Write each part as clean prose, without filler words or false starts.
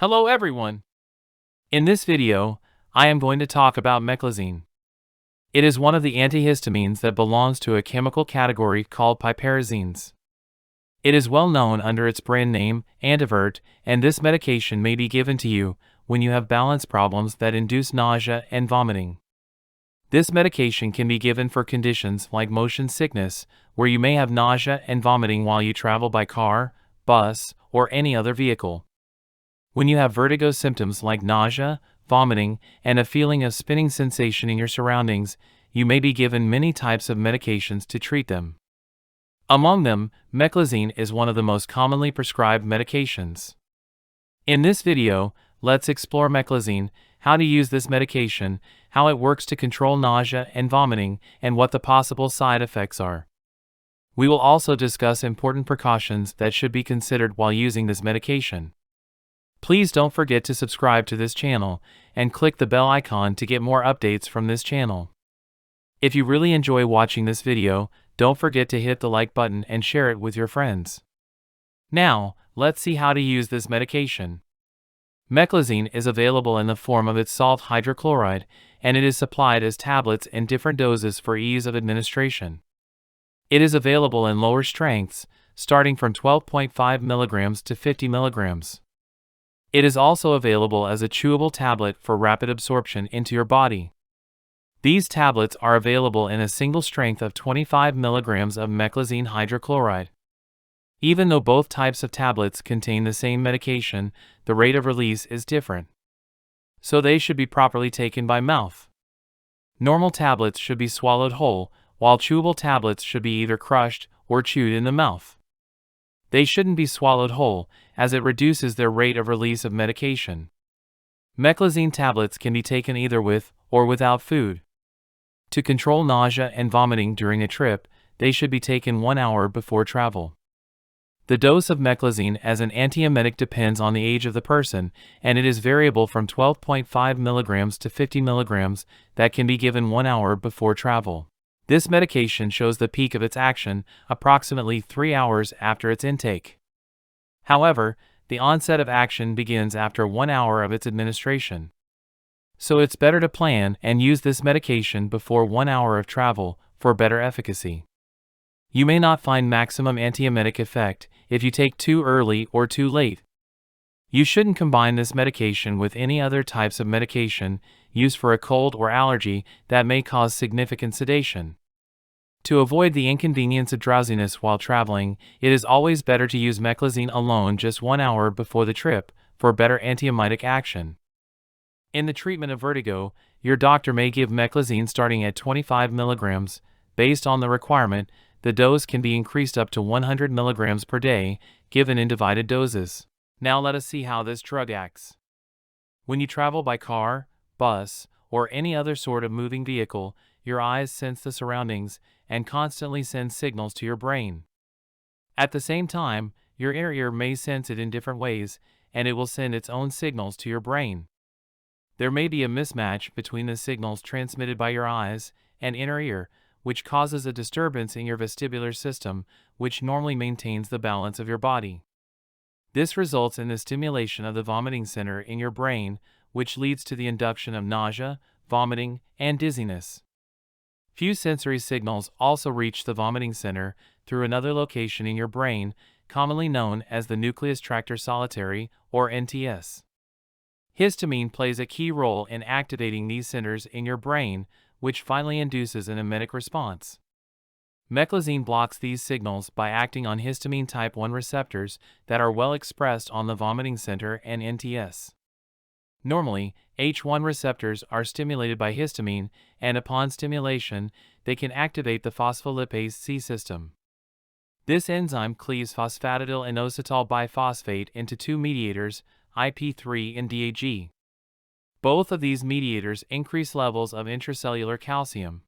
Hello everyone! In this video, I am going to talk about Meclizine. It is one of the antihistamines that belongs to a chemical category called piperazines. It is well known under its brand name, Antivert, and this medication may be given to you when you have balance problems that induce nausea and vomiting. This medication can be given for conditions like motion sickness, where you may have nausea and vomiting while you travel by car, bus, or any other vehicle. When you have vertigo symptoms like nausea, vomiting, and a feeling of spinning sensation in your surroundings, you may be given many types of medications to treat them. Among them, Meclizine is one of the most commonly prescribed medications. In this video, let's explore Meclizine, how to use this medication, how it works to control nausea and vomiting, and what the possible side effects are. We will also discuss important precautions that should be considered while using this medication. Please don't forget to subscribe to this channel and click the bell icon to get more updates from this channel. If you really enjoy watching this video, don't forget to hit the like button and share it with your friends. Now, let's see how to use this medication. Meclizine is available in the form of its salt hydrochloride, and it is supplied as tablets in different doses for ease of administration. It is available in lower strengths, starting from 12.5 mg to 50 mg. It is also available as a chewable tablet for rapid absorption into your body. These tablets are available in a single strength of 25 mg of Meclizine hydrochloride. Even though both types of tablets contain the same medication, the rate of release is different. So they should be properly taken by mouth. Normal tablets should be swallowed whole, while chewable tablets should be either crushed or chewed in the mouth. They shouldn't be swallowed whole, as it reduces their rate of release of medication. Meclizine tablets can be taken either with or without food. To control nausea and vomiting during a trip, they should be taken 1 hour before travel. The dose of Meclizine as an antiemetic depends on the age of the person, and it is variable from 12.5 mg to 50 mg that can be given 1 hour before travel. This medication shows the peak of its action approximately 3 hours after its intake. However, the onset of action begins after 1 hour of its administration. So it's better to plan and use this medication before 1 hour of travel for better efficacy. You may not find maximum antiemetic effect if you take too early or too late. You shouldn't combine this medication with any other types of medication used for a cold or allergy that may cause significant sedation. To avoid the inconvenience of drowsiness while traveling, it is always better to use Meclizine alone just 1 hour before the trip for better antiemetic action. In the treatment of vertigo, your doctor may give Meclizine starting at 25 mg. Based on the requirement, the dose can be increased up to 100 mg per day, given in divided doses. Now let us see how this drug acts. When you travel by car, bus, or any other sort of moving vehicle, your eyes sense the surroundings and constantly send signals to your brain. At the same time, your inner ear may sense it in different ways, and it will send its own signals to your brain. There may be a mismatch between the signals transmitted by your eyes and inner ear, which causes a disturbance in your vestibular system, which normally maintains the balance of your body. This results in the stimulation of the vomiting center in your brain, which leads to the induction of nausea, vomiting, and dizziness. Few sensory signals also reach the vomiting center through another location in your brain, commonly known as the nucleus tractor solitary, or NTS. Histamine plays a key role in activating these centers in your brain, which finally induces an emetic response. Meclizine blocks these signals by acting on histamine type 1 receptors that are well expressed on the vomiting center and NTS. Normally, H1 receptors are stimulated by histamine, and upon stimulation, they can activate the phospholipase C system. This enzyme cleaves phosphatidylinositol biphosphate into two mediators, IP3 and DAG. Both of these mediators increase levels of intracellular calcium.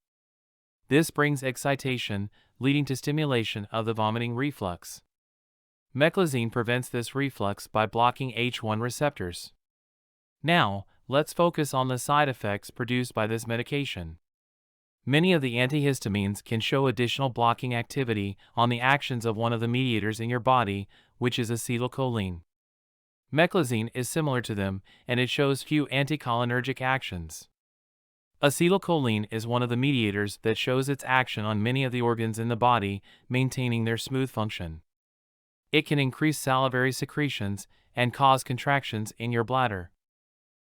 This brings excitation, leading to stimulation of the vomiting reflux. Meclizine prevents this reflux by blocking H1 receptors. Now, let's focus on the side effects produced by this medication. Many of the antihistamines can show additional blocking activity on the actions of one of the mediators in your body, which is acetylcholine. Meclizine is similar to them, and it shows few anticholinergic actions. Acetylcholine is one of the mediators that shows its action on many of the organs in the body, maintaining their smooth function. It can increase salivary secretions and cause contractions in your bladder.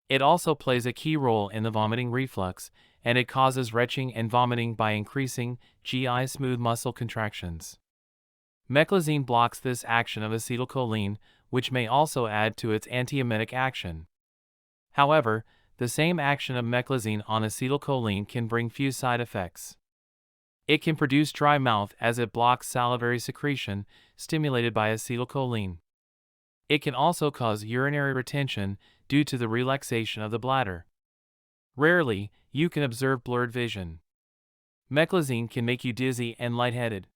It also plays a key role in the vomiting reflux, and it causes retching and vomiting by increasing GI smooth muscle contractions. Meclizine blocks this action of acetylcholine, which may also add to its antiemetic action. However, the same action of meclizine on acetylcholine can bring few side effects. It can produce dry mouth as it blocks salivary secretion stimulated by acetylcholine. It can also cause urinary retention due to the relaxation of the bladder. Rarely, you can observe blurred vision. Meclizine can make you dizzy and lightheaded.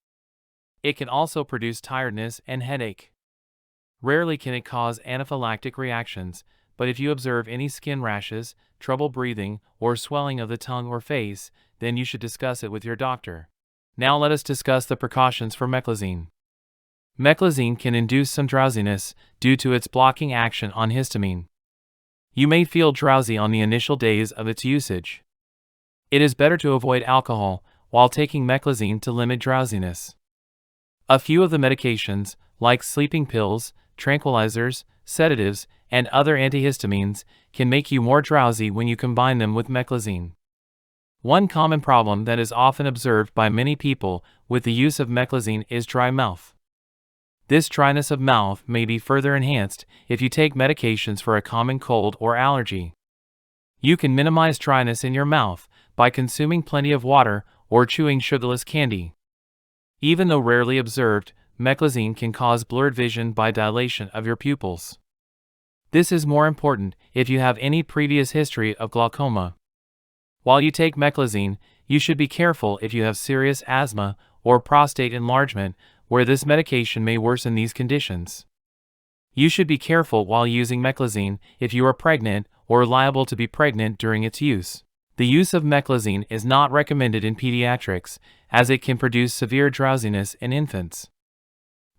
It can also produce tiredness and headache. Rarely can it cause anaphylactic reactions, but if you observe any skin rashes, trouble breathing, or swelling of the tongue or face, then you should discuss it with your doctor. Now let us discuss the precautions for meclizine. Meclizine can induce some drowsiness due to its blocking action on histamine. You may feel drowsy on the initial days of its usage. It is better to avoid alcohol while taking meclizine to limit drowsiness. A few of the medications, like sleeping pills, tranquilizers, sedatives, and other antihistamines, can make you more drowsy when you combine them with meclizine. One common problem that is often observed by many people with the use of meclizine is dry mouth. This dryness of mouth may be further enhanced if you take medications for a common cold or allergy. You can minimize dryness in your mouth by consuming plenty of water or chewing sugarless candy. Even though rarely observed, meclizine can cause blurred vision by dilation of your pupils. This is more important if you have any previous history of glaucoma. While you take meclizine, you should be careful if you have serious asthma or prostate enlargement, where this medication may worsen these conditions. You should be careful while using meclizine if you are pregnant or liable to be pregnant during its use. The use of meclizine is not recommended in pediatrics, as it can produce severe drowsiness in infants.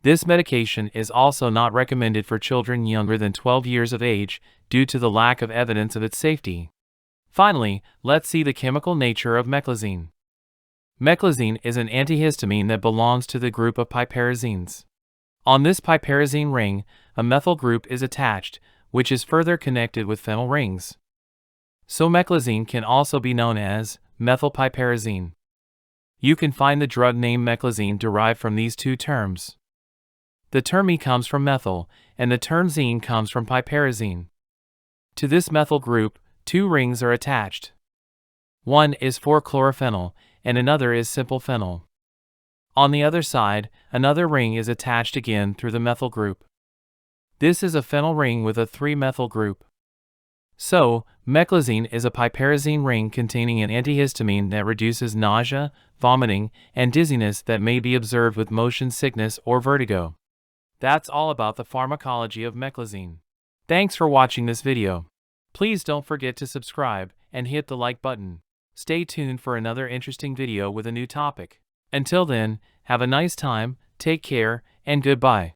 This medication is also not recommended for children younger than 12 years of age due to the lack of evidence of its safety. Finally, let's see the chemical nature of meclizine. Meclizine is an antihistamine that belongs to the group of piperazines. On this piperazine ring, a methyl group is attached, which is further connected with phenyl rings. So meclizine can also be known as methylpiperazine. You can find the drug name meclizine derived from these two terms. The term "me" comes from methyl, and the term "zine" comes from piperazine. To this methyl group, two rings are attached. One is 4-chlorophenyl, and another is simple phenyl. On the other side, another ring is attached again through the methyl group. This is a phenyl ring with a 3-methyl group. So, meclizine is a piperazine ring containing an antihistamine that reduces nausea, vomiting, and dizziness that may be observed with motion sickness or vertigo. That's all about the pharmacology of meclizine. Thanks for watching this video. Please don't forget to subscribe and hit the like button. Stay tuned for another interesting video with a new topic. Until then, have a nice time, take care, and goodbye.